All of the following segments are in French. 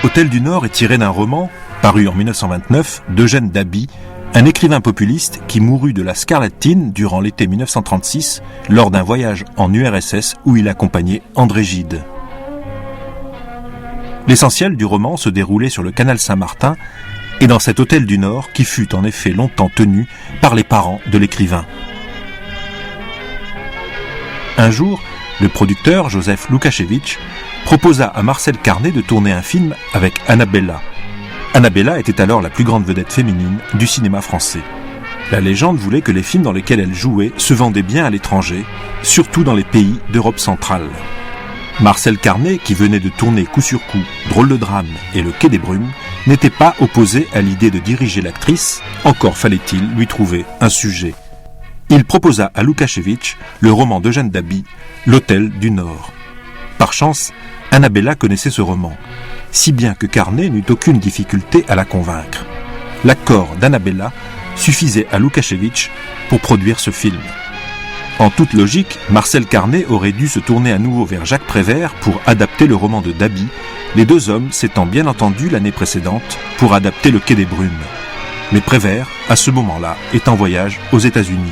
Hôtel du Nord est tiré d'un roman, paru en 1929, d'Eugène Dabi, un écrivain populiste qui mourut de la scarlatine durant l'été 1936 lors d'un voyage en URSS où il accompagnait André Gide. L'essentiel du roman se déroulait sur le canal Saint-Martin et dans cet hôtel du Nord qui fut en effet longtemps tenu par les parents de l'écrivain. Un jour, le producteur Joseph Lukasiewicz proposa à Marcel Carné de tourner un film avec Annabella. Annabella était alors la plus grande vedette féminine du cinéma français. La légende voulait que les films dans lesquels elle jouait se vendaient bien à l'étranger, surtout dans les pays d'Europe centrale. Marcel Carné, qui venait de tourner coup sur coup Drôle de drame et Le Quai des Brumes, n'était pas opposé à l'idée de diriger l'actrice, encore fallait-il lui trouver un sujet. Il proposa à Lukasiewicz le roman d'Eugène Dabi, L'Hôtel du Nord. Par chance, Annabella connaissait ce roman, si bien que Carné n'eut aucune difficulté à la convaincre. L'accord d'Annabella suffisait à Lukasiewicz pour produire ce film. En toute logique, Marcel Carné aurait dû se tourner à nouveau vers Jacques Prévert pour adapter le roman de Dabi, les deux hommes s'étant bien entendus l'année précédente pour adapter Le Quai des Brumes. Mais Prévert, à ce moment-là, est en voyage aux États-Unis.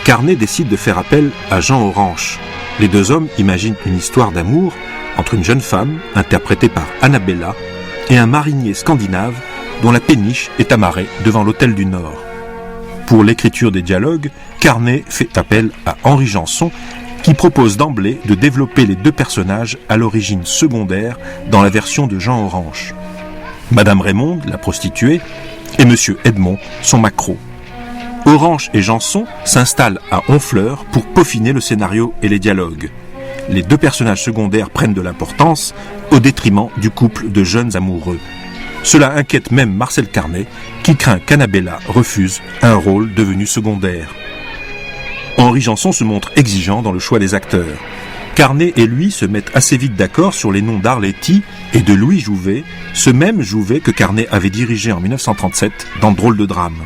Carné décide de faire appel à Jean Orange. Les deux hommes imaginent une histoire d'amour entre une jeune femme, interprétée par Annabella, et un marinier scandinave dont la péniche est amarrée devant l'hôtel du Nord. Pour l'écriture des dialogues, Carné fait appel à Henri Janson, qui propose d'emblée de développer les deux personnages à l'origine secondaire dans la version de Jean Orange. Madame Raymonde, la prostituée, et Monsieur Edmond, son maquereau. Orange et Janson s'installent à Honfleur pour peaufiner le scénario et les dialogues. Les deux personnages secondaires prennent de l'importance au détriment du couple de jeunes amoureux. Cela inquiète même Marcel Carné, qui craint qu'Annabella refuse un rôle devenu secondaire. Henri Janson se montre exigeant dans le choix des acteurs. Carné et lui se mettent assez vite d'accord sur les noms d'Arletty et de Louis Jouvet, ce même Jouvet que Carné avait dirigé en 1937 dans Drôle de drame.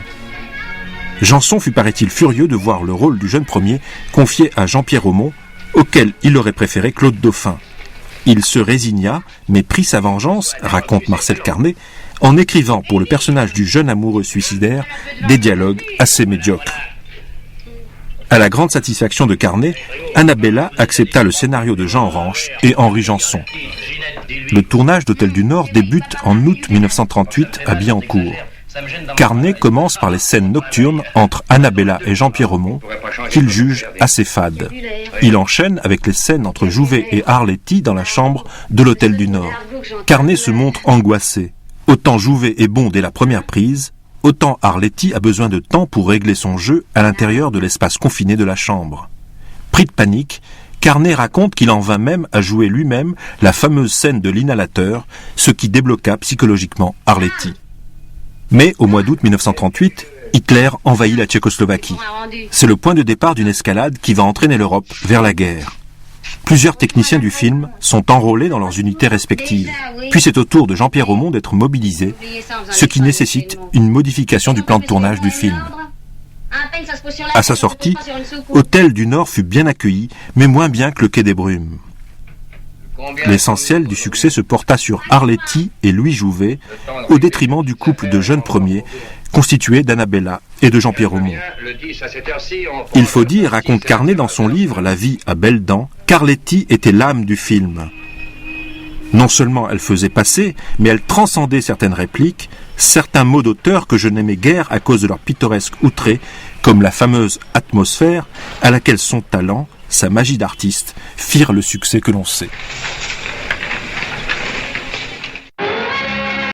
Janson fut, paraît-il, furieux de voir le rôle du jeune premier confié à Jean-Pierre Aumont, auquel il aurait préféré Claude Dauphin. Il se résigna, mais prit sa vengeance, raconte Marcel Carné, en écrivant pour le personnage du jeune amoureux suicidaire des dialogues assez médiocres. À la grande satisfaction de Carné, Annabella accepta le scénario de Jean Orange et Henri Janson. Le tournage d'Hôtel du Nord débute en août 1938 à Billancourt. Carné commence par les scènes nocturnes entre Annabella et Jean-Pierre Aumont, qu'il juge assez fades. Il enchaîne avec les scènes entre Jouvet et Arletty dans la chambre de l'Hôtel du Nord. Carné se montre angoissé. Autant Jouvet est bon dès la première prise, autant Arletty a besoin de temps pour régler son jeu à l'intérieur de l'espace confiné de la chambre. Pris de panique, Carné raconte qu'il en vint même à jouer lui-même la fameuse scène de l'inhalateur, ce qui débloqua psychologiquement Arletty. Mais au mois d'août 1938, Hitler envahit la Tchécoslovaquie. C'est le point de départ d'une escalade qui va entraîner l'Europe vers la guerre. Plusieurs techniciens du film sont enrôlés dans leurs unités respectives. Puis c'est au tour de Jean-Pierre Aumont d'être mobilisé, ce qui nécessite une modification du plan de tournage du film. À sa sortie, Hôtel du Nord fut bien accueilli, mais moins bien que Le Quai des Brumes. L'essentiel du succès se porta sur Arletty et Louis Jouvet, au détriment du couple de jeunes premiers, constitué d'Annabella et de Jean-Pierre Aumont. Il faut dire, raconte Carné dans son livre La vie à belles dents, qu'Arletty était l'âme du film. Non seulement elle faisait passer, mais elle transcendait certaines répliques, certains mots d'auteur que je n'aimais guère à cause de leur pittoresque outré, comme la fameuse atmosphère à laquelle son talent, sa magie d'artiste, firent le succès que l'on sait.